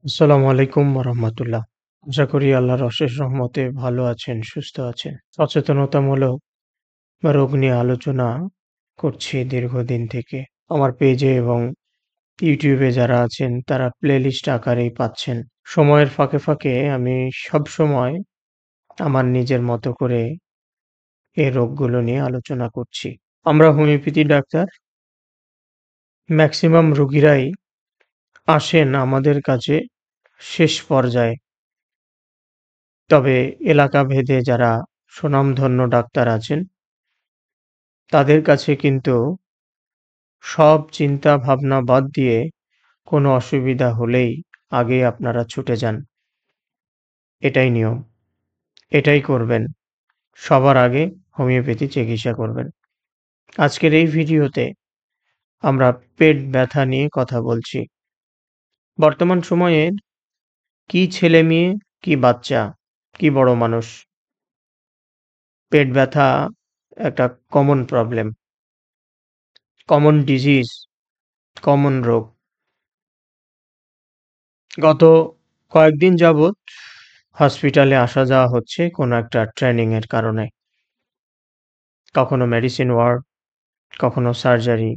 আসসালামু আলাইকুম রাহমাতুল্লাহ। আশা করি আল্লাহর অশেষ রহমতে ভালো আছেন, সুস্থ আছেন। সচেতনতামূলক রোগ নিয়ে আলোচনা করছি দীর্ঘদিন থেকে। আমার পেজে এবং ইউটিউবে যারা আছেন তারা প্লেলিস্ট আকারেই পাচ্ছেন। সময়ের ফাঁকে, ফাঁকে আমি সবসময় আমার নিজের মতো করে এই রোগগুলো নিয়ে আলোচনা করছি। আমরা হোমিওপ্যাথি ডাক্তার, ম্যাক্সিমাম রোগীরাই আসেন আমাদের কাছে শেষ পর্যায়ে। তবে এলাকা ভেদে যারা স্বনামধন্য ডাক্তার আছেন, তাদের কাছে কিন্তু সব চিন্তা ভাবনা বাদ দিয়ে কোনো অসুবিধা হলেই আগে আপনারা ছুটে যান। এটাই নিয়ম। এটাই করবেন। সবার আগে হোমিওপ্যাথি চিকিৎসা করবেন। আজকের এই ভিডিওতে আমরা পেট ব্যথা নিয়ে কথা বলছি। বর্তমান সময়ের কি ছেলেমেয়ে, কি বাচ্চা, কি বড় মানুষ, পেট ব্যথা একটা common problem, common disease, common রোগ। গত কয়েকদিন যাবৎ হসপিটালে আসা যাওয়া হচ্ছে কোনো একটা ট্রেনিং এর কারণে। কখনো মেডিসিন ওয়ার্ড, কখনো সার্জারি,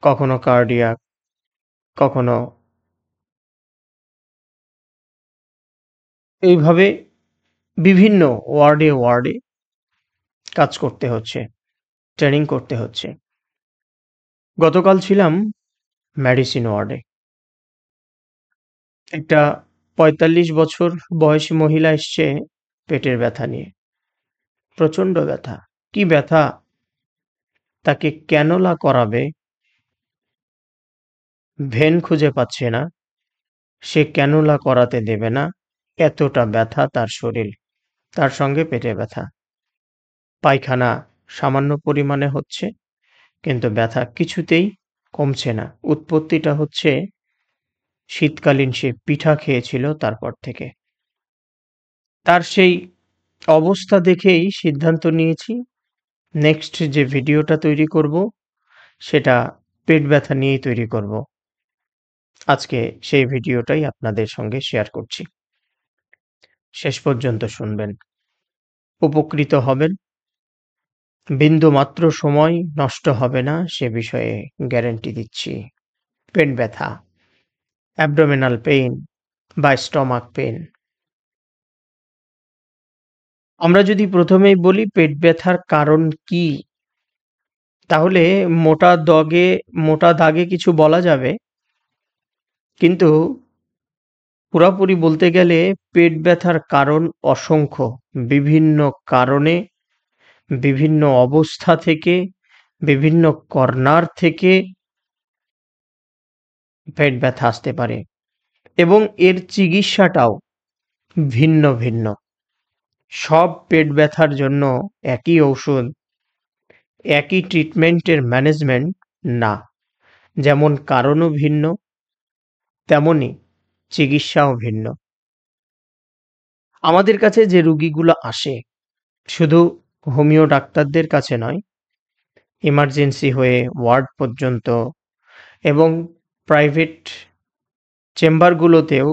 কখনো কার্ডিয়াক, কখনো এইভাবে বিভিন্ন ওয়ার্ডে কাজ করতে হচ্ছে, ট্রেনিং করতে হচ্ছে। গতকাল ছিলাম মেডিসিন ওয়ার্ডে। একটা ৪৫ বছর বয়সী মহিলা এসছে পেটের ব্যথা নিয়ে। প্রচণ্ড ব্যথা। কি ব্যথা? তাকে ক্যানোলা করাবে, ভেন খুঁজে পাচ্ছে না। সে ক্যানোলা করাতে দেবে না, এতটা ব্যথা তার শরীর। তার সঙ্গে পেটে ব্যথা। পায়খানা সামান্য পরিমাণে হচ্ছে, কিন্তু ব্যথা কিছুতেই কমছে না। উৎপত্তিটা হচ্ছে শীতকালীন সে পিঠা খেয়েছিল তারপর থেকে। তার সেই অবস্থা দেখেই সিদ্ধান্ত নিয়েছি নেক্সট যে ভিডিওটা তৈরি করব সেটা পেট ব্যথা নিয়েই তৈরি করব। আজকে সেই ভিডিওটাই আপনাদের সঙ্গে শেয়ার করছি। শেষ পর্যন্ত শুনবেন। উপকৃত হবেন। বিন্দুমাত্র সময় নষ্ট হবে না সে বিষয়ে গ্যারান্টি দিচ্ছি। পেট ব্যথা, অ্যাবডোমিনাল পেইন বা স্টমাক পেইন। আমরা যদি প্রথমেই বলি পেট ব্যথার কারণ কি, তাহলে মোটা দাগে কিছু বলা যাবে, কিন্তু পুরাপুরি বলতে গেলে পেট ব্যথার কারণ অসংখ্য। বিভিন্ন কারণে, বিভিন্ন অবস্থা থেকে, বিভিন্ন কর্নার থেকে পেট ব্যথা আসতে পারে এবং এর চিকিৎসাটাও ভিন্ন ভিন্ন। সব পেট ব্যথার জন্য একই ঔষধ, একই ট্রিটমেন্টের ম্যানেজমেন্ট না। যেমন কারণও ভিন্ন, তেমনি চিকিৎসাও ভিন্ন। আমাদের কাছে যে রুগীগুলো আসে, শুধু হোমিও ডাক্তারদের কাছে নয়, ইমার্জেন্সি হয়ে ওয়ার্ড পর্যন্ত এবং প্রাইভেট চেম্বারগুলোতেও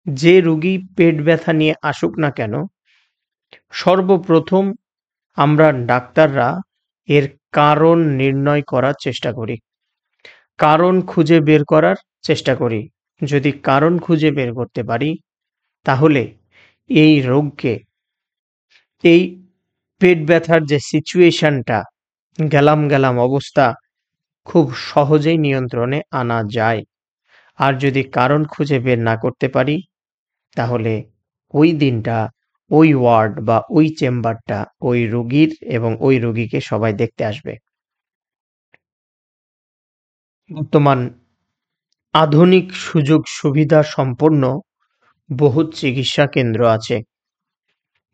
যে রুগী পেট ব্যথা নিয়ে আসুক না কেন, সর্বপ্রথম আমরা ডাক্তাররা এর কারণ নির্ণয় করার চেষ্টা করি। কারণ খুঁজে বের করার চেষ্টা করি। যদি কারণ খুঁজে বের করতে পারি, তাহলে এই রোগকে, এই পেট ব্যথার যে সিচুয়েশনটা, গেলাম অবস্থা খুব সহজেই নিয়ন্ত্রণে আনা যায়। আর যদি কারণ খুঁজে বের না করতে পারি, তাহলে ওই দিনটা, ওই ওয়ার্ড বা ওই চেম্বারটা ওই রোগীর এবং ওই রোগীকে সবাই দেখতে আসবে। বর্তমান আধুনিক সুযোগ সুবিধা সম্পন্ন বহু চিকিৎসা কেন্দ্র আছে,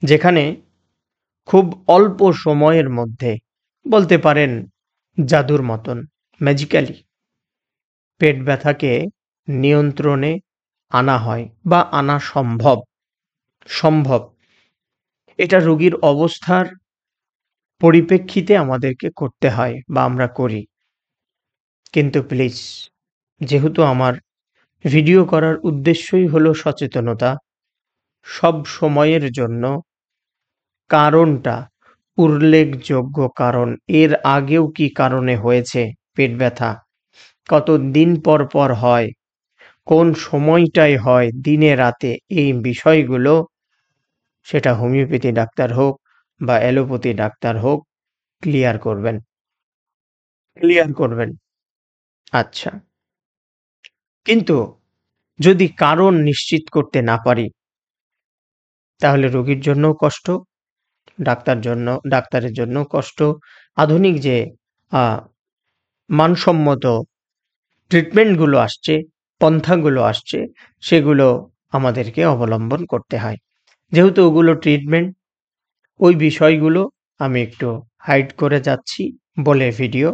যেখানে খুব অল্প সময়ের মধ্যে, বলতে পারেন জাদুর মতন, ম্যাজিক্যালি পেট ব্যথাকে নিয়ন্ত্রণে আনা হয় বা আনা সম্ভব। এটা রোগীর অবস্থার পরিপ্রেক্ষিতে আমাদেরকে করতে হয় বা আমরা করি। কিন্তু প্লিজ, যেহেতু আমার ভিডিও করার উদ্দেশ্যই হলো সচেতনতা। সব সময়ের জন্য কারণটা উল্লেখযোগ্য কারণ, এর আগেও কি কারণে হয়েছে পেট ব্যথা, কত দিন পর পর হয়, কোন সময়টায় হয়, দিনে রাতে, এই বিষয়গুলো সেটা হোমিওপ্যাথি ডাক্তার হোক বা অ্যালোপ্যাথি ডাক্তার হোক ক্লিয়ার করবেন। আচ্ছা, কিন্তু যদি কারণ নিশ্চিত করতে না পারি তাহলে রোগীর জন্যও কষ্ট, ডাক্তারের জন্যও কষ্ট। আধুনিক যে আহ, মানসম্মত ট্রিটমেন্টগুলো আসছে, পন্থাগুলো আসছে, সেগুলো আমাদেরকে অবলম্বন করতে হয়। যেহেতু ওগুলো ট্রিটমেন্ট, ওই বিষয়গুলো আমি একটু হাইড করে যাচ্ছি বলে ভিডিও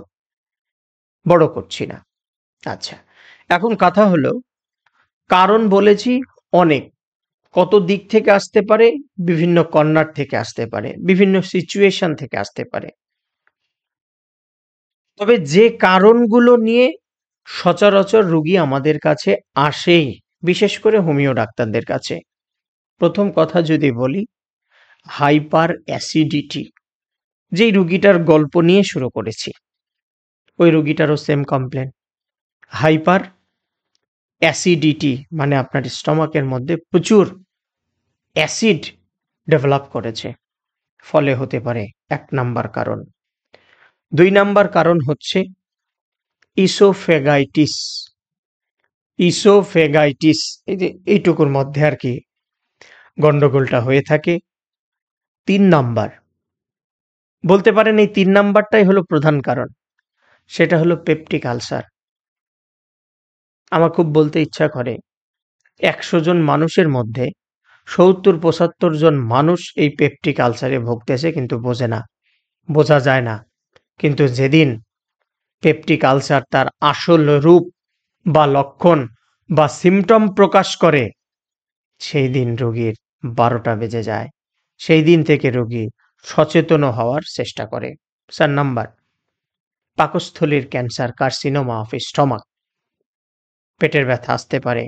বড় করছি না। আচ্ছা, এখন কথা হলো, কারণ বলেছি অনেক, কত দিক থেকে আসতে পারে, বিভিন্ন কর্নার থেকে আসতে পারে, বিভিন্ন সিচুয়েশন থেকে আসতে পারে। তবে যে কারণগুলো নিয়ে সচরাচর রোগী আমাদের কাছে আসেই, বিশেষ করে হোমিও ডাক্তারদের কাছে, প্রথম কথা যদি বলি, হাইপার অ্যাসিডিটি। যেই রুগীটার গল্প নিয়ে শুরু করেছি, ওই রুগীটারও সেম কমপ্লেন, হাইপার অ্যাসিডিটি, মানে আপনার স্টমাকের মধ্যে প্রচুর অ্যাসিড ডেভেলপ করেছে, ফলে হতে পারে ১ নাম্বার কারণ। ২ নাম্বার কারণ হচ্ছে ইসোফেগাইটিস। ইসোফেগাইটিস, এই যে এইটুকুর মধ্যে আর কি গন্ডগোলটা হয়ে থাকে। ৩ নাম্বার, বলতে পারেন এই ৩ নাম্বারটাই হলো প্রধান কারণ, সেটা হলো পেপটিক আলসার। আমার খুব বলতে ইচ্ছা করে, ১০০ জন মানুষের মধ্যে ৭০-৭৫ জন মানুষ এই পেপটিক আলসারে ভুগতেছে, কিন্তু বোঝে না, বোঝা যায় না। কিন্তু যেদিন পেপটিক আলসার তার আসল রূপ বা লক্ষণ বা সিমটম প্রকাশ করে, সেই দিন রোগীর ১২টা বেজে যায়। সেই দিন থেকে রোগী সচেতন হওয়ার চেষ্টা করে। ৪ নাম্বার, পাকস্থলীর ক্যান্সার, কার্সিনোমা অফ স্টমাক। পেটের ব্যথা আসতে পারে,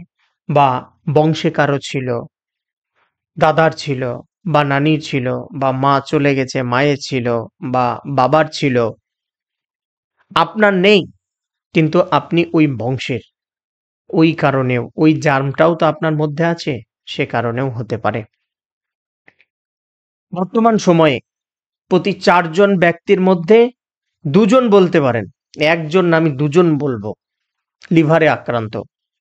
বা বংশে কারো ছিল, দাদার ছিল, বা নানির ছিল, বা মা চলে গেছে মায়ের ছিল, বা বাবার ছিল, আপনার নেই কিন্তু আপনি ওই বংশের, ওই কারণেও, ওই জার্মটাও তো আপনার মধ্যে আছে, সে কারণেও হতে পারে। বর্তমান সময়ে প্রতি ৪ জন ব্যক্তির মধ্যে ২ জন বলতে পারেন, ১ জন না, আমি ২ জন বলবো, লিভারে আক্রান্ত।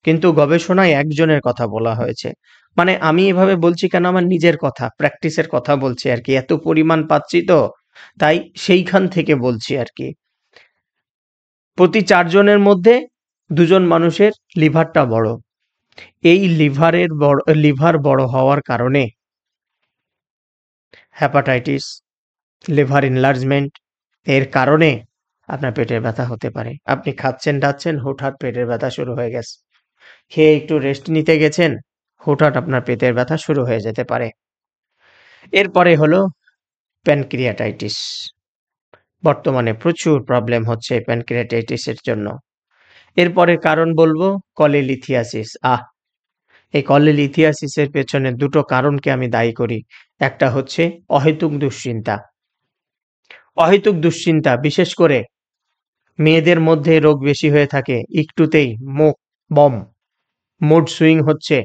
কিন্তু গবেষণায় ১ জনের কথা বলা হয়েছে। মানে আমি এভাবে বলছি কেন, আমার নিজের কথা, প্র্যাকটিসের কথা বলছি আর কি, এত পরিমাণ পাচ্ছি তো, তাই সেইখান থেকে বলছি আর কি। প্রতি ৪ জনের মধ্যে ২ জন মানুষের লিভারটা বড়। এই লিভার বড় হওয়ার কারণে হ্যাপাটাইটিস, লিভার এনলার্জমেন্ট, এর কারণে আপনার পেটের ব্যথা হতে পারে। আপনি খাচ্ছেন হুটহাট পেটের ব্যথা শুরু হয়ে গেছে, খেয়ে একটু রেস্ট নিতে গেছেন, হুটহাট আপনার পেটের ব্যথা শুরু হয়ে যেতে পারে। এরপরে হলো প্যানক্রিয়াটাইটিস। বর্তমানে প্রচুর প্রবলেম হচ্ছে প্যানক্রিয়াটাইটিসের জন্য। এরপরে কারণ বলবো কলিলিথিয়াসিস। এই কলিলিথিয়াসিসের পেছনে ২টো কারণকে আমি দায়ী করি। একটা হচ্ছে অহেতুক দুশ্চিন্তা। অহেতুক দুশ্চিন্তা, বিশেষ করে মেয়েদের মধ্যে রোগ বেশি হয়ে থাকে, একটুতেই মুখ বম, মুড সুইং হচ্ছে,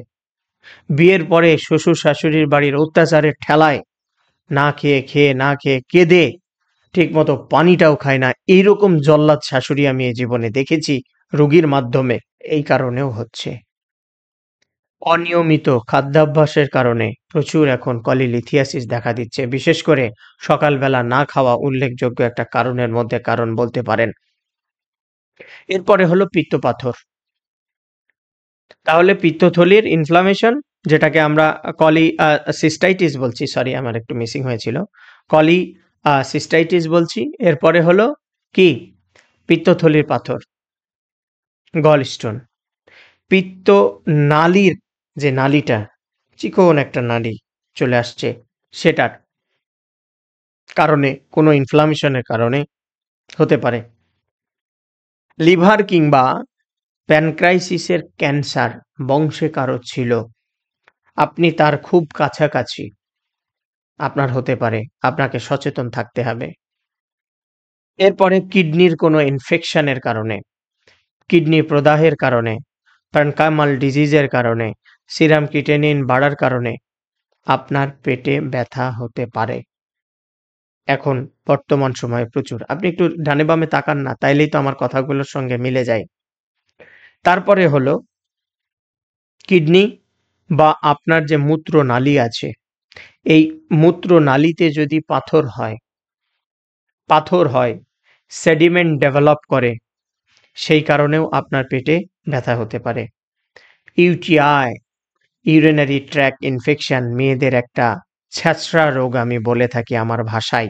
বিয়ের পরে শ্বশুর শাশুড়ির বাড়ির অত্যাচারের ঠেলায় না খেয়ে কেঁদে ঠিকমতো পানিটাও খায় না, এইরকম জল্লাদ শাশুড়ি আমি এই জীবনে দেখেছি রোগীর মাধ্যমে। এই কারণেও হচ্ছে। অনিয়মিত খাদ্যাভ্যাসের কারণে প্রচুর এখন কলিলিথিয়াসিস দেখা দিচ্ছে, বিশেষ করে সকালবেলা না খাওয়া উল্লেখযোগ্য একটা কারণের মধ্যে কারণ বলতে পারেন। এরপরে হলো পিত্তপাথর। তাহলে পিত্তথলির ইনফ্লামেশন, যেটাকে আমরা সিস্টাইটিস বলছি, সরি আমার একটু মিসিং হয়েছিল, সিস্টাইটিস বলছি। এরপরে হলো কি, পিত্তথলির পাথর, গল স্টোন। পিত্ত নালীর যে নালীটা, চিকন একটা নালী চলে আসছে, সেটার কারণে, কোনো ইনফ্লামেশনের কারণে হতে পারে। লিভার কিংবা প্যানক্রাইসিসের ক্যান্সার বংশে কারো ছিল, আপনি তার খুব কাছাকাছি, আপনার হতে পারে, আপনাকে সচেতন থাকতে হবে। এরপরে কিডনির কোনো ইনফেকশনের কারণে, কিডনি প্রদাহের কারণে, পানকামাল ডিজিজের কারণে, সিরাম ক্রিয়েটিনিন বাড়ার কারণে আপনার পেটে ব্যথা হতে পারে। এখন বর্তমান সময়ে প্রচুর। আপনি একটু ডানে বামে তাকান না, তাইলেই তো আমার কথাগুলোর সঙ্গে মিলে যায়। তারপরে হলো কিডনি বা আপনার যে মূত্রনালী আছে, এই মূত্রনালীতে যদি পাথর হয়, সেডিমেন্ট ডেভেলপ করে, সেই কারণেও আপনার পেটে ব্যথা হতে পারে। ইউটিআই, ইউরিনারি ট্র্যাক্ট ইনফেকশন, মেয়েদের একটা ছ্যাঁচড়া রোগ আমি বলে থাকি আমার ভাষায়।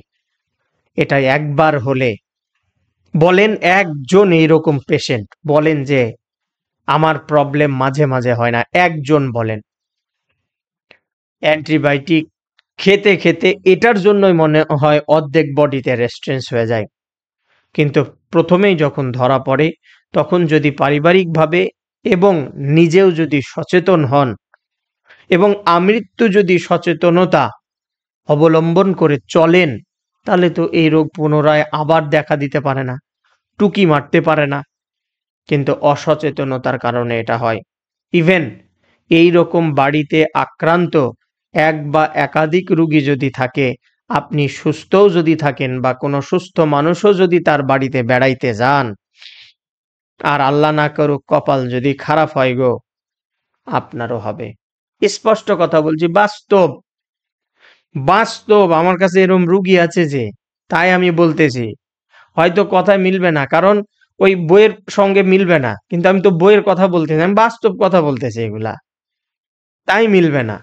এটা একবার হলে, বলেন একজন এইরকম পেশেন্ট বলেন যে আমার প্রবলেম মাঝে মাঝে হয় না, একজন বলেন। অ্যান্টিবায়োটিক খেতে খেতে এটার জন্যই মনে হয় অর্ধেক বডিতে রেস্ট্রেন্স হয়ে যায়। কিন্তু প্রথমেই যখন ধরা পড়ে, তখন যদি পারিবারিকভাবে এবং নিজেও যদি সচেতন হন এবং আমৃত্যু যদি সচেতনতা অবলম্বন করে চলেন, তাহলে তো এই রোগ পুনরায় আবার দেখা দিতে পারে না, টুকি মারতে পারে না। কিন্তু অসচেতনতার কারণে এটা হয়। ইভেন এই রকম বাড়িতে আক্রান্ত এক বা একাধিক রোগী যদি থাকে, আপনি সুস্থও যদি থাকেন বা কোনো সুস্থ মানুষও যদি তার বাড়িতে বেড়াইতে যান, আর আল্লাহ না করুক কপাল যদি খারাপ হয় গো, আপনারও হবে। স্পষ্ট কথা বলছি, বাস্তব বাস্তব। আমার কাছে এরকম রুগী আছে যে, তাই আমি বলতেছি। হয়তো কথায় মিলবে না, কারণ ওই বইয়ের সঙ্গে মিলবে না, কিন্তু আমি তো বইয়ের কথা বলতেছি, আমি বাস্তব কথা বলতেছি, এগুলা তাই মিলবে না।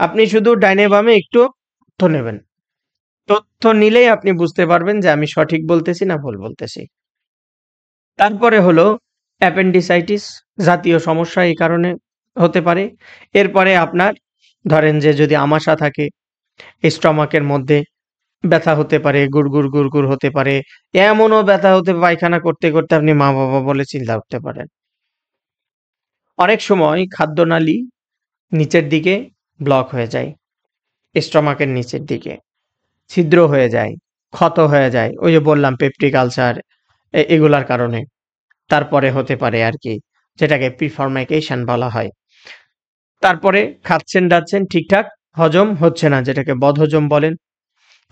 আপনি শুধু ডাইনে বামে একটু তথ্য নেবেন, তথ্য নিলেই আপনি বুঝতে পারবেন যে আমি সঠিক বলতেছি না ভুল বলতেছি। তারপরে হলো অ্যাপেন্ডিসাইটিস জাতীয় সমস্যা এই কারণে হতে পারে। এরপরে আপনার ধরেন যে যদি আমাশা থাকে, স্টমাকের মধ্যে ব্যথা হতে পারে, গুড়গুড় গুড়গুড় হতে পারে, এমনও ব্যথা হতে পায়খানা করতে করতে আপনি মা বাবা বলে চিন্তা করতে পারেন। অনেক সময় খাদ্যনালী নিচের দিকে ব্লক হয়ে যায়, স্টমাকের নিচের দিকে ছিদ্র হয়ে যায়, ক্ষত হয়ে যায়, ওই যে বললাম পেপটিক আলসার, এগুলার কারণে। তারপরে হতে পারে আর কি, যেটাকে প্রিফরমেকেশন বলা হয়। তারপরে খাচ্ছেন দাচ্ছেন ঠিকঠাক, হজম হচ্ছে না, যেটাকে বদহজম বলেন।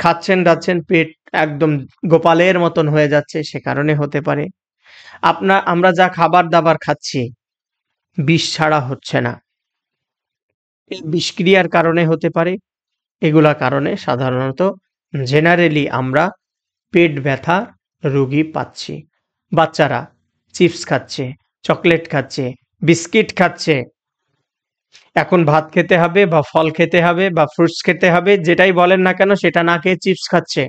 খাচ্ছেন দাচ্ছেন, পেট একদম গোপালের মতন হয়ে যাচ্ছে, সে কারণে হতে পারে। আমরা যা খাবার দাবার খাচ্ছি বিষ ছাড়া হচ্ছে না, এই বিষক্রিয়ার কারণে হতে পারে। এগুলা কারণে সাধারণত জেনারেলি আমরা পেট ব্যথা রোগী পাচ্ছি। বাচ্চারা চিপস খাচ্ছে, চকলেট খাচ্ছে, বিস্কিট খাচ্ছে। এখন ভাত খেতে হবে বা ফল খেতে হবে বা ফ্রুটস খেতে হবে, যেটাই বলেন না কেন, সেটা না খেয়ে চিপস খাচ্ছে।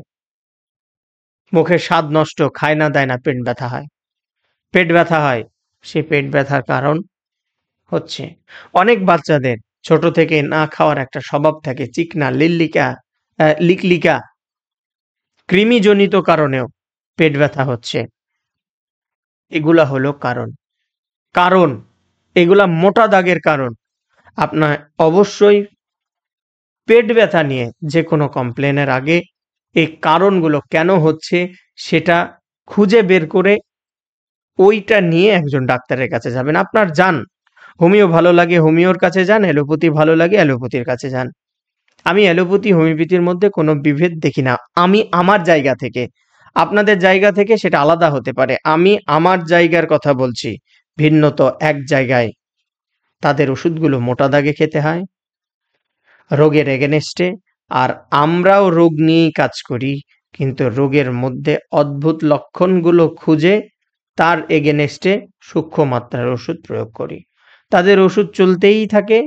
মুখের স্বাদ নষ্ট, খায় না দেয় না, পেট ব্যথা হয়। পেট ব্যথা হয়, সেই পেট ব্যথার কারণ হচ্ছে অনেক বাচ্চাদের ছোট থেকে না খাওয়ার একটা স্বভাব থাকে, চিকনা লিকলিকা কৃমিজনিত কারণেও পেট ব্যথা হচ্ছে। এগুলা হলো কারণ এগুলা মোটা দাগের কারণ। আপনার অবশ্যই পেট ব্যথা নিয়ে যে কোনো কমপ্লেনের আগে এই কারণগুলো কেন হচ্ছে সেটা খুঁজে বের করে ওইটা নিয়ে একজন ডাক্তারের কাছে যাবেন। আপনার যান, হোমিও ভালো লাগে হোমিওর কাছে যান, অ্যালোপ্যাথি ভালো লাগে অ্যালোপ্যাথির কাছে যান। আমি অ্যালোপ্যাথি হোমিওপ্যাথির মধ্যে কোনো বিভেদ দেখি না। আমি আমার জায়গা থেকে, আপনাদের জায়গা থেকে সেটা আলাদা হতে পারে, আমি আমার জায়গার কথা বলছি। ভিন্ন তো এক জায়গায় তাদের ওষুধগুলো মোটা দাগে খেতে হয় রোগের এগেনেস্টে, আর আমরাও রোগ নিয়েই কাজ করি, কিন্তু রোগের মধ্যে অদ্ভুত লক্ষণগুলো খুঁজে তার এগেনেস্টে সূক্ষ্ম মাত্রার ওষুধ প্রয়োগ করি। তাদের ওষুধ চলতেই থাকে,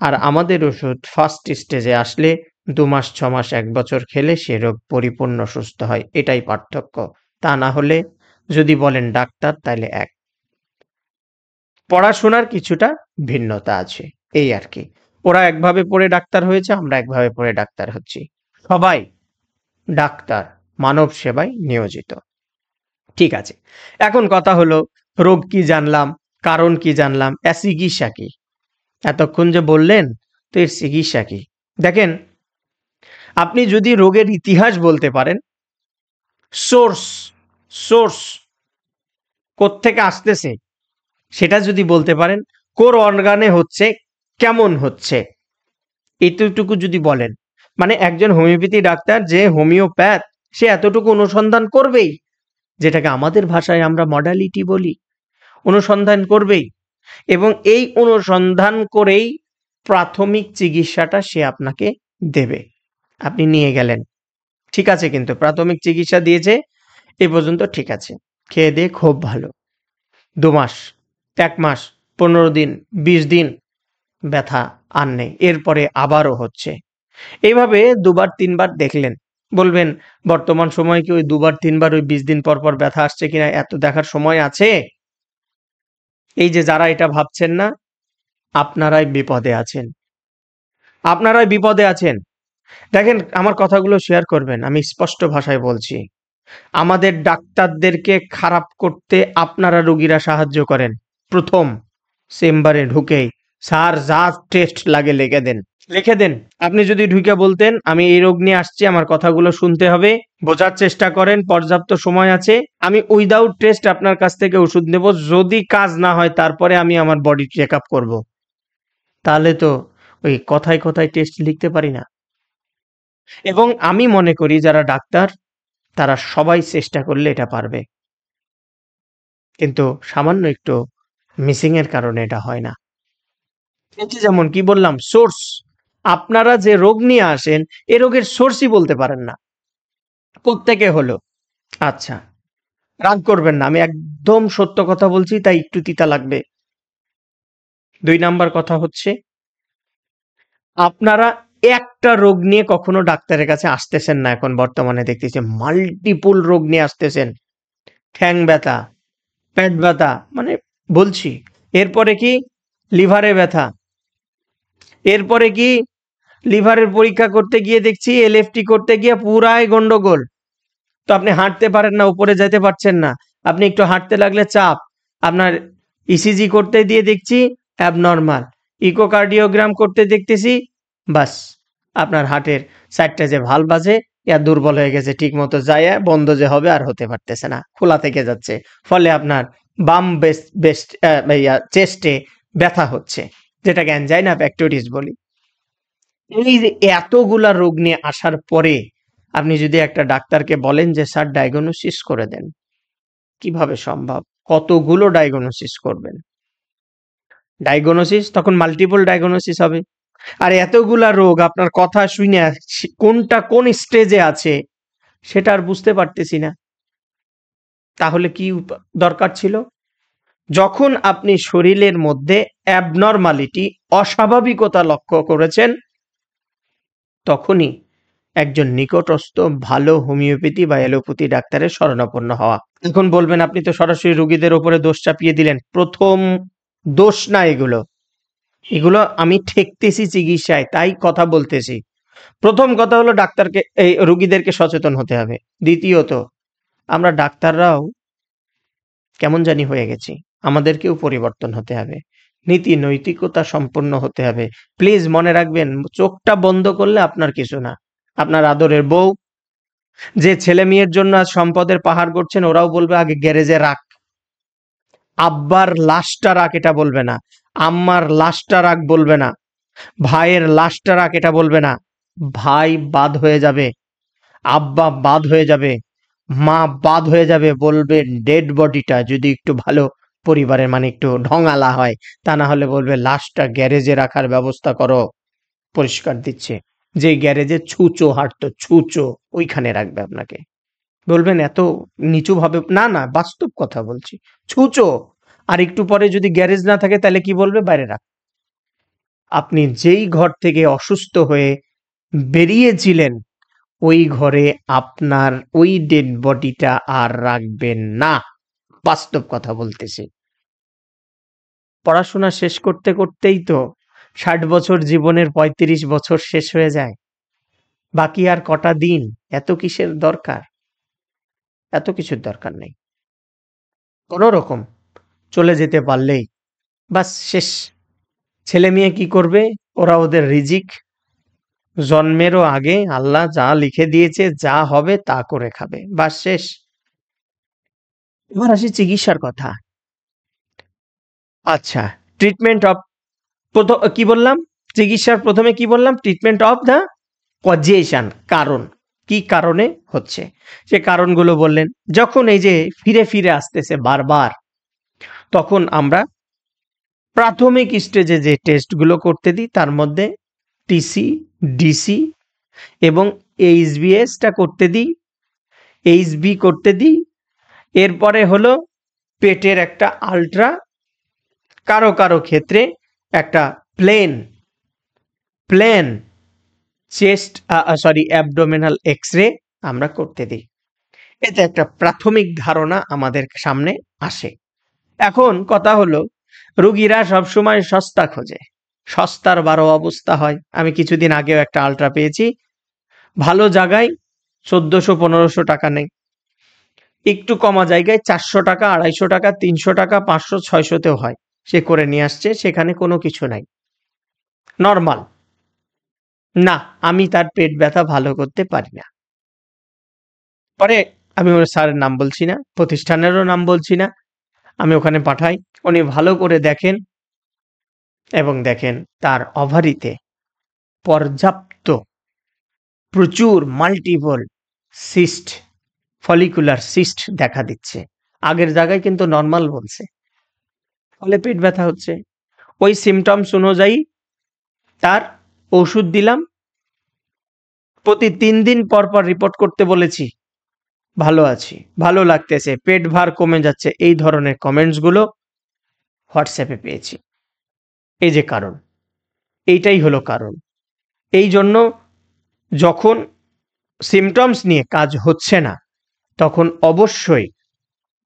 আর আমাদের ওষুধ ফার্স্ট স্টেজে আসলে 2 মাস 6 মাস 1 বছর খেলে সে রোগ পরিপূর্ণ সুস্থ হয়। এটাই পার্থক্য। তা না হলে যদি বলেন ডাক্তার, তাহলে এক। পড়াশোনার কিছুটা ভিন্নতা আছে, এই আর কি। ওরা একভাবে পড়ে ডাক্তার হয়েছে, আমরা একভাবে পড়ে ডাক্তার হচ্ছি। সবাই ডাক্তার, মানব সেবায় নিয়োজিত। ঠিক আছে, এখন কথা হলো রোগ কি জানলাম, কারণ কি জানলাম, চিকিৎসা কি? এতক্ষণ যে বললেন, তো এর চিকিৎসা কি? দেখেন, আপনি যদি রোগের ইতিহাস বলতে পারেন, সোর্স সোর্স কোত্থেকে আসতেছে সেটা যদি বলতে পারেন, কোন অর্গানে হচ্ছে, কেমন হচ্ছে, এতটুকু যদি বলেন, মানে একজন হোমিওপ্যাথি ডাক্তার যে হোমিওপ্যাথ, সে এতটুকু অনুসন্ধান করবেই, যেটাকে আমাদের ভাষায় আমরা মডালিটি বলি, অনুসন্ধান করবেই, এবং এই অনুসন্ধান করেই প্রাথমিক চিকিৎসাটা সে আপনাকে দেবে। আপনি নিয়ে গেলেন, ঠিক আছে, কিন্তু প্রাথমিক চিকিৎসা দিয়েছে এ পর্যন্ত, ঠিক আছে, খেয়ে দিয়ে খুব ভালো, 2 মাস, 1 মাস, 15 দিন, 20 দিন ব্যথা আর নেই, এরপরে আবারও হচ্ছে। এইভাবে 2বার 3বার দেখলেন, বলবেন বর্তমান সময় কি ওই 2বার 3বার ওই 20 দিন পর পর ব্যথা আসছে কিনা এত দেখার সময় আছে? এই যে যারা এটা ভাবছেন না, আপনারাই বিপদে আছেন, আপনারাই বিপদে আছেন। দেখেন, আমার কথাগুলো শেয়ার করবেন, আমি স্পষ্ট ভাষায় বলছি, আমাদের ডাক্তারদেরকে খারাপ করতে আপনারা রোগীরা সাহায্য করেন। প্রথম চেম্বারে ঢুকেই স্যার যা টেস্ট লাগে লিখে দেন। আপনি যদি ঢুকে বলতেন আমি এই রোগ নিয়ে আসছি, আমার কথাগুলো শুনতে হবে, বোঝার চেষ্টা করেন, পর্যাপ্ত সময় আছে, আমি উইদাউট টেস্ট আপনার কাছ থেকে ওষুধ নেব, যদি কাজ না হয় তারপরে আমি আমার বডি চেক আপ করবো, তাহলে তো ওই কথায় কথায় টেস্ট লিখতে পারি না। এবং আমি মনে করি যারা ডাক্তার তারা সবাই চেষ্টা করলে এটা পারবে, কিন্তু সামান্য একটু মিসিং এর কারণে এটা হয় না। এই যে যেমন কি বললাম, সোর্স, আপনারা যে রোগ নিয়ে আসেন এ রোগের সোর্সই বলতে পারেন না, কোত্থেকে হলো। আচ্ছা, রাগ করবেন না, আমি একদম সত্য কথা বলছি, তাই একটু তিতা লাগবে। 2 নাম্বার কথা হচ্ছে, আপনারা একটা রোগ নিয়ে কখনো ডাক্তারের কাছে আসতেছেন না, এখন বর্তমানে দেখতেছি মাল্টিপল রোগ নিয়ে আসতেছেন, ঠ্যাং ব্যথা, পেট ব্যথা, মানে বলছি, এরপরে কি লিভারে ব্যথা, এরপরে কি লিভারের পরীক্ষা করতে গিয়ে দেখছি এলএফটি করতে গিয়ে পুরাই গন্ডগোল, তো আপনি হাঁটতে পারেন না, উপরে যেতে পারছেন না, আপনি একটু হাঁটতে লাগলে চাপ, আপনার ইসিজি করতে দিয়ে দেখছি অ্যাবনর্মাল, ইকোকার্ডিওগ্রাম করতে দেখতেছি, বাস আপনার হার্টের 4টা যে ভালভ আছে ইয়া দুর্বল হয়ে গেছে, ঠিক মতো যায় বন্ধ যে হবে আর হতে পারতেছে না, খোলা থেকে যাচ্ছে, ফলে আপনার বাম বেস্ট চেস্টে ব্যথা হচ্ছে, যেটাকে অ্যানজাইনা প্যাক্টোরিস বলি। এই যে এতগুলা রোগ নিয়ে আসার পরে আপনি যদি একটা ডাক্তারকে বলেন যে স্যার ডায়াগনোসিস করে দেন, কিভাবে সম্ভব? কতগুলো ডায়াগনোসিস করবেন? ডায়াগনোসিস তখন মাল্টিপল ডায়াগনোসিস হবে। আর এতগুলা রোগ আপনার কথা শুনে কোনটা কোন স্টেজে আছে সেটা আর বুঝতে পারতেছি না। তাহলে কি দরকার ছিল? যখন আপনি শরীরের মধ্যে অ্যাবনরমালিটি, অস্বাভাবিকতা লক্ষ্য করেছেন, তখনই একজন নিকটস্থ ভালো হোমিওপ্যাথি বা অ্যালোপ্যাথি ডাক্তারের শরণাপন্ন হওয়া। এখন বলবেন আপনি তো সরাসরি রোগীদের উপরে দোষ চাপিয়ে দিলেন। প্রথম দোষ না এগুলো, এগুলো আমি ঠেকতেছি চিকিৎসায়, তাই কথা বলতেছি। প্রথম কথা হলো ডাক্তারকে, এই রোগীদেরকে সচেতন হতে হবে। দ্বিতীয়ত, আমরা ডাক্তাররাও কেমন জানি হয়ে গেছি, আমাদেরকেও পরিবর্তন হতে হবে, নীতি নৈতিকতা সম্পন্ন হতে হবে। প্লিজ মনে রাখবেন, চোখটা বন্ধ করলে আপনার কিছু না, আপনার আদরের বউ, যে ছেলে মেয়ের জন্য আজ সম্পদের পাহাড় গড়ছেন, ওরাও বলবে আগে গ্যারেজে রাখ, আব্বার লাশটা রাখ এটা বলবে না, আম্মার লাশটা রাখ বলবে না, ভাইয়ের লাশটা রাখ এটা বলবে না, ভাই বাদ হয়ে যাবে, আব্বা বাদ হয়ে যাবে, মা বাদ হয়ে যাবে, বলবে ডেড বডিটা যদি একটু ভালো পরিবারের, মানে একটু ঢঙালা হয়, তা না হলে বলবে লাশটা গ্যারেজে রাখার ব্যবস্থা করো, পরিষ্কার দিচ্ছে, যে গ্যারেজে ছুঁচো হাঁটতো, ছুঁচো ওইখানে রাখবে আপনাকে। বলবেন এত নিচু ভাবে, না না, বাস্তব কথা বলছি, ছুঁচো। আর একটু পরে যদি গ্যারেজ না থাকে তাহলে কি বলবে? বাইরে রাখ। আপনি যেই ঘর থেকে অসুস্থ হয়ে বেরিয়েছিলেন ওই ঘরে আপনার ওই ডেড বডিটা আর রাখবেন না, বাস্তব কথা বলতেছি। পড়াশোনা শেষ করতে করতেই তো 60 বছর জীবনের 35 বছর শেষ হয়ে যায়, বাকি আর কটা দিন, এত কিসের দরকার? এত কিছুর দরকার নেই, কোনো রকম চলে যেতে পারলেই বাস শেষ। ছেলে মেয়ে কি করবে? ওরা ওদের রিজিক জন্মেরও আগে আল্লাহ যা লিখে দিয়েছে, যা হবে তা করে খাবে, বাস শেষ। এবার আসি চিকিৎসার কথা। আচ্ছা, ট্রিটমেন্ট অফ, কি বললাম? চিকিৎসার প্রথমে কি বললাম? ট্রিটমেন্ট অফ দ্য কজেশন, কারণ কি কারণে হচ্ছে সে কারণগুলো বললেন। যখন এই যে ফিরে ফিরে আসতেছে বারবার, তখন আমরা প্রাথমিক স্টেজে যে টেস্টগুলো করতে দিই তার মধ্যে টিসি, ডিসি এবং এইচবিএসটা করতে দিই, এইচবি করতে দিই। এরপরে হলো পেটের একটা আলট্রা, কারো কারো ক্ষেত্রে একটা প্লেন চেস্ট অ্যাবডোমিনাল এক্স-রে আমরা করতে দিই। এতে একটা প্রাথমিক ধারণা আমাদের সামনে আসে। এখন কথা হলো, রুগীরা সবসময় সস্তা খোঁজে, সস্তার 12 অবস্থা হয়। আমি কিছুদিন আগেও একটা আলট্রা পেয়েছি, ভালো জায়গায় 1400-1500 টাকা নেই, একটু কমা জায়গায় 400 টাকা, 250 টাকা, 300 টাকা, 500, 600তেও হয়। সে করে নিয়ে আসছে, সেখানে কোনো কিছু নাই, নর্মাল। না, আমি তার পেট ব্যথা ভালো করতে পারি না। পরে আমি ওর স্যারের নাম বলছি না, প্রতিষ্ঠানেরও নাম বলছি না, আমি ওখানে পাঠাই। উনি ভালো করে দেখেন এবং দেখেন তার ওভারিতে পর্যাপ্ত, প্রচুর মাল্টিপল সিস্ট, ফলিকুলার সিস্ট দেখা দিচ্ছে। আগের জায়গায় কিন্তু নর্মাল বলছে, ফলে পেট ব্যথা হচ্ছে। ওই সিমটমস অনুযায়ী তার ওষুধ দিলাম, প্রতি 3 দিন পর পর রিপোর্ট করতে বলেছি, ভালো আছি, ভালো লাগতেছে, পেট ভার কমে যাচ্ছে, এই ধরনের কমেন্টসগুলো হোয়াটসঅ্যাপে পেয়েছি। এই যে কারণ, এইটাই হলো কারণ। এই জন্য যখন সিমটমস নিয়ে কাজ হচ্ছে না, তখন অবশ্যই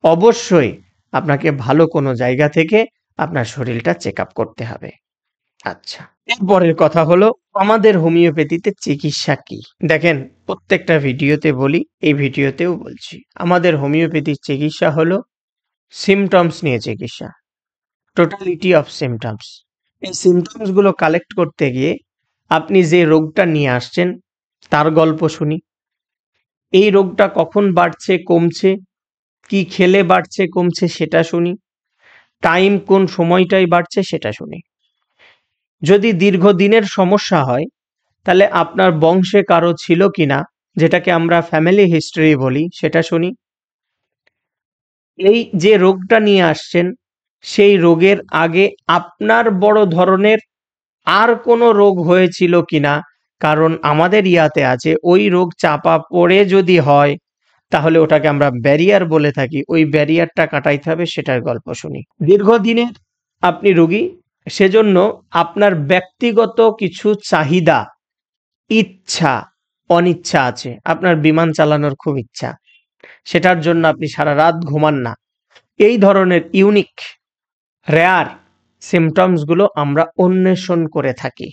অবশ্যই আপনাকে ভালো কোনো জায়গা থেকে আপনার শরীরটা চেক আপ করতে হবে। আচ্ছা, এরপরের কথা হলো আমাদের হোমিওপ্যাথিতে চিকিৎসা কি। দেখেন, প্রত্যেকটা ভিডিওতে বলি, এই ভিডিওতেও বলছি, আমাদের হোমিওপ্যাথির চিকিৎসা হলো সিমটমস নিয়ে চিকিৎসা, টোটালিটি অফ সিমটমস। এই সিমটমসগুলো কালেক্ট করতে গিয়ে আপনি যে রোগটা নিয়ে আসছেন তার গল্প শুনি, এই রোগটা কখন বাড়ছে কমছে, কি খেলে বাড়ছে কমছে সেটা শুনি, টাইম কোন সময়টায় বাড়ছে সেটা শুনি। যদি দীর্ঘদিনের সমস্যা হয়, তাহলে আপনার বংশে কারো ছিল কিনা, যেটাকে আমরা ফ্যামিলি হিস্ট্রি বলি, সেটা শুনি। এই যে রোগটা নিয়ে আসছেন, সেই রোগের আগে আপনার বড় ধরনের আর কোনো রোগ হয়েছিল কিনা, কারণ আমাদের ইয়াতে আছে ওই রোগ চাপা পড়ে যদি হয় তাহলে ওটাকে আমরা ব্যারিয়ার বলে থাকি, ওই ব্যারিয়ারটা কাটাইতে হবে, সেটার গল্প শুনি। দীর্ঘদিনের আপনি রোগী, সেজন্য আপনার ব্যক্তিগত কিছু চাহিদা, ইচ্ছা, অনিচ্ছা আছে। আপনার বিমান চালানোর খুব ইচ্ছা, সেটার জন্য আপনি সারা রাত ঘুমান না। এই ধরনের ইউনিক রেয়ার সিমটমসগুলো আমরা অন্বেষণ করে থাকি।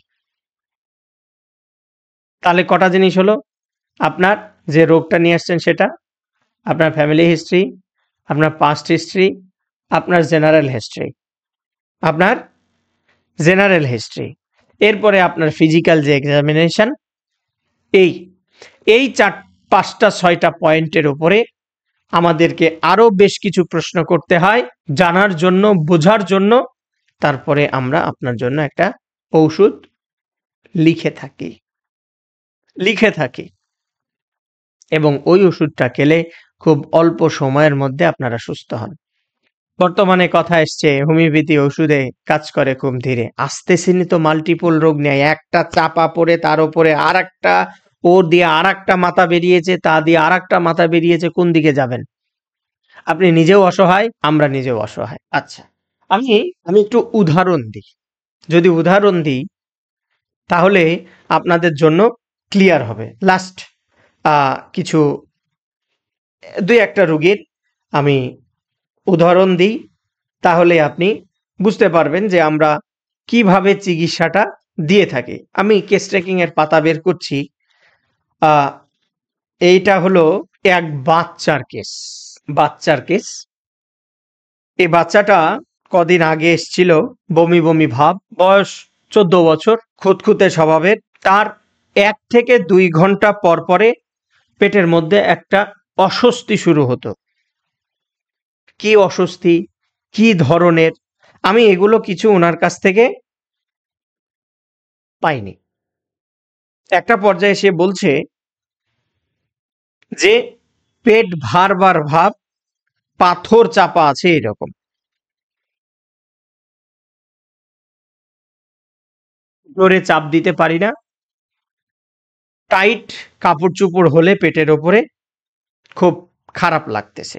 তাহলে কটা জিনিস হলো, আপনার যে রোগটা নিয়ে আসছেন সেটা, আপনার ফ্যামিলি হিস্ট্রি, আপনার পাস্ট হিস্ট্রি, আপনার জেনারেল হিস্ট্রি, এরপরে আপনার ফিজিক্যাল যে এক্সামিনেশন, এই এই 5টা 6টা পয়েন্টের উপরে আমাদেরকে আরো বেশ কিছু প্রশ্ন করতে হয় জানার জন্য, বোঝার জন্য। তারপরে আমরা আপনার জন্য একটা ঔষধ লিখে থাকি এবং ওই ওষুধটা খেলে খুব অল্প সময়ের মধ্যে আপনারা সুস্থ হন। বর্তমানে কথা এসছে হোমিওপ্যাথি ওষুধে কাজ করে খুব ধীরে, আসতেছেনি তো মাল্টিপল রোগ নেয়, একটা চাপা পড়ে তার উপরে আর একটা, ও দিয়ে আর একটা মাথা বেরিয়েছে, তা দিয়ে আর একটা মাথা বেরিয়েছে, কোন দিকে যাবেন? আপনি নিজেও অসহায়, আমরা নিজেও অসহায়। আচ্ছা, আমি একটু উদাহরণ দিই। যদি উদাহরণ দিই তাহলে আপনাদের জন্য ক্লিয়ার হবে। লাস্ট কিছু 2-1টা রোগীর আমি উদাহরণ দিই, তাহলে আপনি বুঝতে পারবেন যে আমরা কিভাবে চিকিৎসাটা দিয়ে থাকি। আমি কেস ট্রেকিং এর পাতা বের করছি। এইটা হলো এক বাচ্চার কেস। এই বাচ্চাটা কদিন আগে এসছিল, বমি বমি ভাব, বয়স 14 বছর, খুঁতখুঁতে স্বভাবের। তার 1 থেকে 2 ঘন্টা পর পরে পেটের মধ্যে একটা অস্বস্তি শুরু হতো। কি অস্বস্তি, কি ধরনের, আমি এগুলো কিছু ওনার কাছ থেকে পাইনি। একটা পর্যায়ে সে বলছে যে পেট ভার ভাব, পাথর চাপা আছে এরকম। জোরে চাপ দিতে পারি না, টাইট কাপড় চোপড় হলে পেটের ওপরে খুব খারাপ লাগতেছে।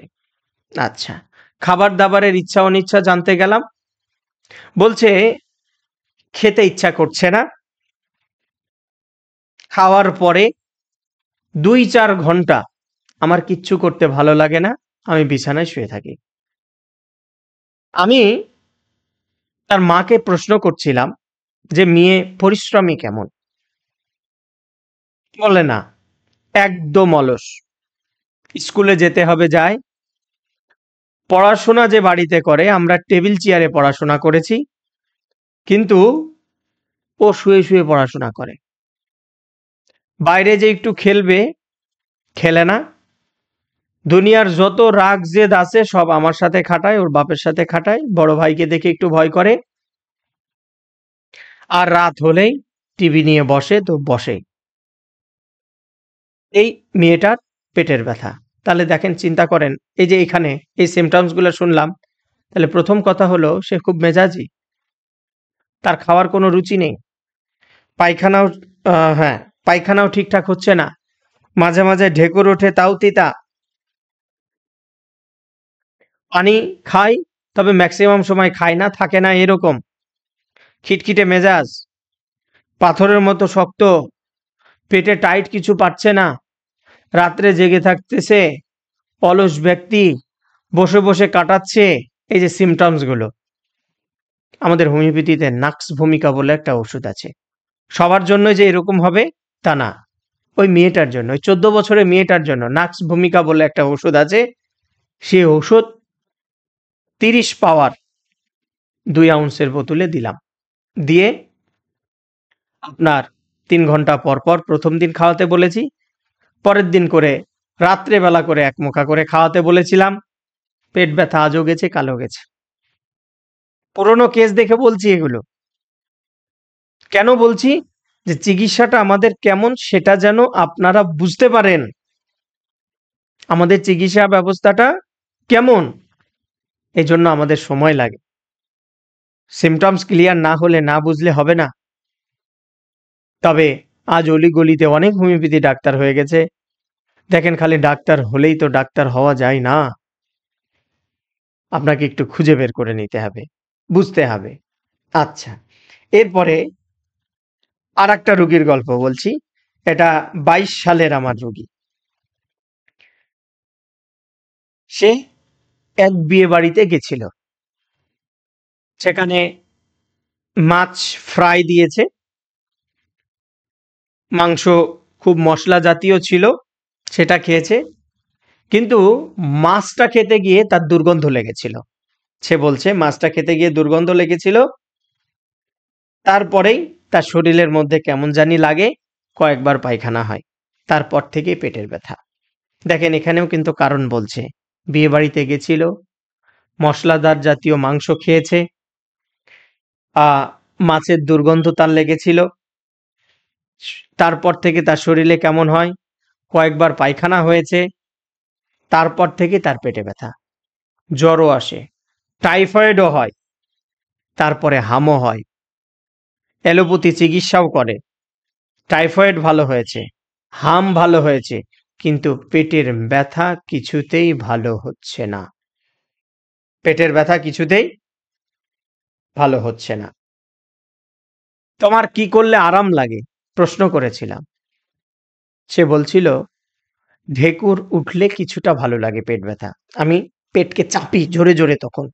আচ্ছা, খাবার দাবারের ইচ্ছা অনিচ্ছা জানতে গেলাম। বলছে খেতে ইচ্ছা করছে না, খাওয়ার পরে 2-4 ঘন্টা আমার কিচ্ছু করতে ভালো লাগে না, আমি বিছানায় শুয়ে থাকি। আমি তার মাকে প্রশ্ন করছিলাম যে মেয়ে পরিশ্রমী কেমন। বলে না, একদম অলস। স্কুলে যেতে হবে যায়, পড়াশোনা যে বাড়িতে করে, আমরা টেবিল চেয়ারে পড়াশোনা করেছি, কিন্তু ও শুয়ে শুয়ে পড়াশোনা করে। বাইরে যে একটু খেলবে, খেলে না। দুনিয়ার যত রাগ জেদ আছে সব আমার সাথে খাটায়, ওর বাপের সাথে খাটায়, বড় ভাইকে দেখে একটু ভয় করে। আর রাত হলেই টিভি নিয়ে বসে তো বসেই। এই মেয়েটার পেটের ব্যথা। তাহলে দেখেন, চিন্তা করেন, এই যে এখানে এই সিমটমস গুলো শুনলাম, তাহলে প্রথম কথা হলো সে খুব মেজাজি, তার খাওয়ার কোনো রুচি নেই, পায়খানাও হ্যাঁ, পায়খানাও ঠিকঠাক হচ্ছে না, মাঝে মাঝে ঢেকুর ওঠে তাও তিতা, পানি খায় তবে ম্যাক্সিমাম সময় খায় না, থাকে না এরকম, খিটখিটে মেজাজ, পাথরের মতো শক্ত, পেটে টাইট কিছু পাচ্ছে না, রাত্রে জেগে থাকতেছে, অলস ব্যক্তি, বসে বসে কাটাচ্ছে। এই যে সিমটমস গুলো, আমাদের হোমিওপ্যাথিতে নাক্স ভূমিকা বলে একটা ওষুধ আছে। সবার জন্য যে এরকম হবে তা না, ওই মেয়েটার জন্য, ওই 14 বছরের মেয়েটার জন্য নাক্স ভূমিকা বলে একটা ওষুধ আছে। সে ওষুধ 30 পাওয়ার 2 আউন্সের বোতলে দিলাম, দিয়ে আপনার 3 ঘন্টা পর পর প্রথম দিন খাওয়াতে বলেছি, পরের দিন করে রাত্রে বেলা করে 1 মুখা করে খাওয়াতে বলেছিলাম। পেট ব্যথা আজও গেছে, কালো গেছে। পুরনো কেস দেখে বলছি এগুলো। কেন বলছি? যে চিকিৎসাটা আমাদের কেমন সেটা যেন আপনারা বুঝতে পারেন। আমাদের চিকিৎসা ব্যবস্থাটা কেমন, এজন্য আমাদের সময় লাগে। সিমটমস ক্লিয়ার না হলে, না বুঝলে হবে না। তবে আজ অলিগলিতে অনেক হোমিওপ্যাথি ডাক্তার হয়ে গেছে। দেখেন, খালি ডাক্তার হলেই তো ডাক্তার হওয়া যায় না, আপনাকে একটু খুঁজে বের করে নিতে হবে, বুঝতে হবে। আচ্ছা, এরপরে আর একটা রুগীর গল্প বলছি। এটা 22 সালের আমার রুগী। সে এক বিয়ে বাড়িতে গেছিল, সেখানে মাছ ফ্রাই দিয়েছে, মাংস খুব মশলা জাতীয় ছিল, সেটা খেয়েছে, কিন্তু মাছটা খেতে গিয়ে তার দুর্গন্ধ লেগেছিল। সে বলছে মাছটা খেতে গিয়ে দুর্গন্ধ লেগেছিল, তারপরেই তার শরীরের মধ্যে কেমন জানি লাগে, কয়েকবার পায়খানা হয়, তারপর থেকেই পেটের ব্যথা। দেখেন, এখানেও কিন্তু কারণ বলছে। বিয়ে বাড়িতে গেছিল, মশলাদার জাতীয় মাংস খেয়েছে, মাছের দুর্গন্ধ তার লেগেছিল, তারপর থেকে তার শরীরে কেমন হয়, কয়েকবার পায়খানা হয়েছে, তারপর থেকে তার পেটে ব্যথা, জ্বরও আসে, টাইফয়েডও হয়, তারপরে হামও হয়, অ্যালোপ্যাথি চিকিৎসাও করে, টাইফয়েড ভালো হয়েছে, হাম ভালো হয়েছে, কিন্তু পেটের ব্যথা কিছুতেই ভালো হচ্ছে না, পেটের ব্যথা কিছুতেই ভালো হচ্ছে না। তোমার কি করলে আরাম লাগে প্রশ্ন করেছিলাম। সে বলছিল ঢেকুর উঠলে কিছুটা ভালো লাগে পেট ব্যথা। আমি পেটকে চাপি জোরে জোরে, তখন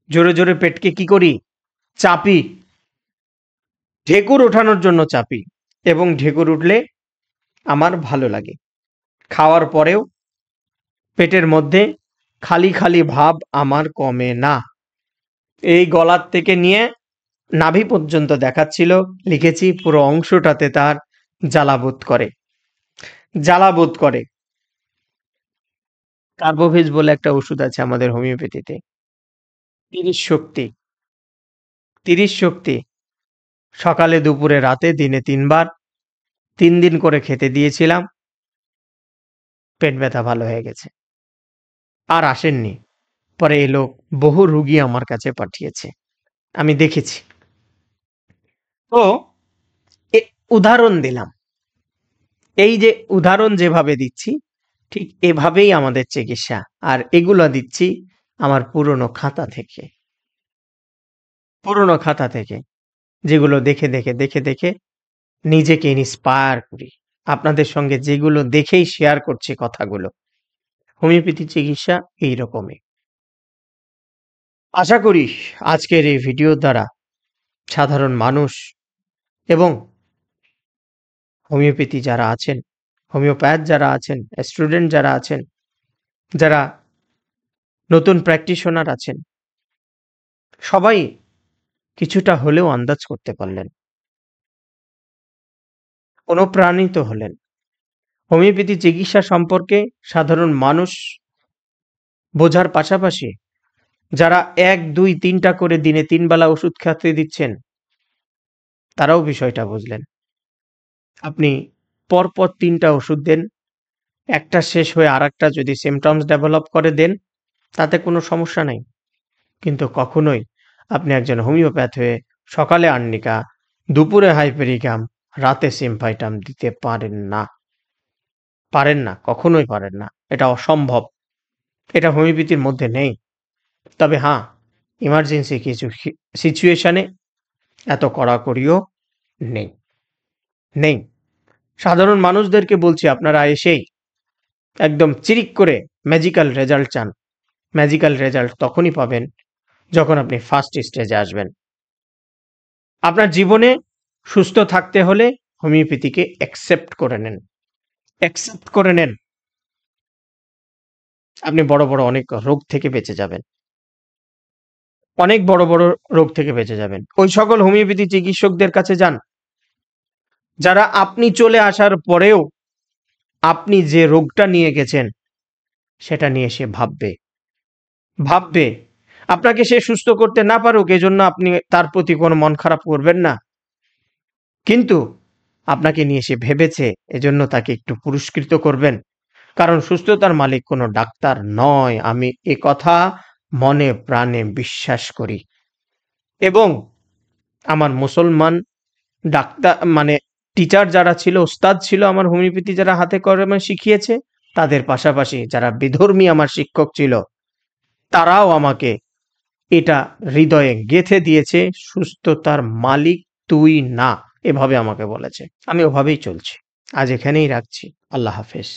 জোরে জোরে পেটকে কি করি, চাপি, ঢেকুর ওঠানোর জন্য চাপি, এবং ঢেকুর উঠলে আমার ভালো লাগে। খাওয়ার পরেও পেটের মধ্যে খালি খালি ভাব আমার কমে না। এই গলার থেকে নিয়ে নাভি পর্যন্ত দেখাচ্ছিল, লিখেছি পুরো অংশটাতে তার জ্বালাবোধ করে। জ্বালাবোধ করে। কার্বোভেজ বলে একটা ওষুধ আছে আমাদের হোমিওপ্যাথিতে। 30 শক্তি। 30 শক্তি। সকালে, দুপুরে, রাতে, দিনে 3 বার 3 দিন করে খেতে দিয়েছিলাম। পেট ব্যথা ভালো হয়ে গেছে। আর আসেননি। পরে এই লোক বহু রুগী আমার কাছে পাঠিয়েছে। আমি দেখেছি। তো উদাহরণ দিলাম। এই যে উদাহরণ যেভাবে দিচ্ছি, ঠিক এভাবেই আমাদের চিকিৎসা। আর এগুলো দিচ্ছি আমার পুরনো খাতা থেকে। পুরনো খাতা থেকে। যেগুলো দেখে নিজেকে ইন্সপায়ার করি। আপনাদের সঙ্গে যেগুলো দেখেই শেয়ার করছি কথাগুলো। হোমিওপ্যাথি চিকিৎসা এইরকমই। আশা করি আজকের এই ভিডিও দ্বারা সাধারণ মানুষ এবং হোমিওপ্যাথি যারা আছেন, হোমিওপ্যাথ যারা আছেন, স্টুডেন্ট যারা আছেন, যারা নতুন প্র্যাকটিশনার আছেন, সবাই কিছুটা হলেও আন্দাজ করতে পারলেন, অনুপ্রাণিত হলেন। হোমিওপ্যাথি চিকিৎসা সম্পর্কে সাধারণ মানুষ বোঝার পাশাপাশি যারা 1, 2, 3টা করে দিনে 3 বেলা ওষুধ খেতে দিচ্ছেন, তারাও বিষয়টা বুঝলেন। আপনি পরপর 3টা ওষুধ দেন, একটা শেষ হয়ে আরেকটা যদি সিমটমস ডেভেলপ করে দেন, তাতে কোনো সমস্যা নাই। কিন্তু কখনোই আপনি একজন হোমিওপ্যাথ হয়ে সকালে আর্নিকা, দুপুরে হাইপেরিকাম, রাতে সিমফাইটাম দিতে পারেন না। পারেন না, কখনোই পারেন না। এটা অসম্ভব। এটা হোমিওপ্যাথির মধ্যে নেই। তবে হ্যাঁ, ইমার্জেন্সি কিছু সিচুয়েশনে এত কড়াকড়িও নেই। নেই। সাধারণ মানুষদেরকে বলছি, আপনারা এসেই একদম চিরিক করে ম্যাজিক্যাল রেজাল্ট চান। ম্যাজিক্যাল রেজাল্ট তখনই পাবেন যখন আপনি ফার্স্ট স্টেজে আসবেন। আপনার জীবনে সুস্থ থাকতে হলে হোমিওপ্যাথিকে অ্যাকসেপ্ট করে নেন। অ্যাকসেপ্ট করে নেন। আপনি বড় অনেক রোগ থেকে বেঁচে যাবেন। অনেক বড় রোগ থেকে বেঁচে যাবেন। ওই সকল হোমিওপ্যাথি চিকিৎসকদের কাছে যান, যারা আপনি চলে আসার পরেও আপনি যে রোগটা নিয়ে গেছেন সেটা নিয়ে সে ভাববে। আপনাকে সে সুস্থ করতে না পারুক, এজন্য আপনি তার প্রতি কোনো মন খারাপ করবেন না। কিন্তু আপনাকে নিয়ে সে ভেবেছে, এজন্য তাকে একটু পুরস্কৃত করবেন। কারণ সুস্থতার মালিক কোনো ডাক্তার নয়। আমি কথা মনে প্রাণে বিশ্বাস করি। এবং আমার মুসলমান ডাক্তার মানে টিচার যারা ছিল, ওস্তাদ ছিল আমার, হোমিওপ্যাথি যারা হাতে কলমে শিখিয়েছে, তাদের পাশাপাশি যারা বিধর্মী আমার শিক্ষক ছিল, তারাও আমাকে এটা হৃদয়ে গেঁথে দিয়েছে, সুস্থতার মালিক তুই না, এভাবে আমাকে বলেছে। আমি ওভাবেই চলছি। আজ এখানেই রাখছি। আল্লাহ হাফেজ।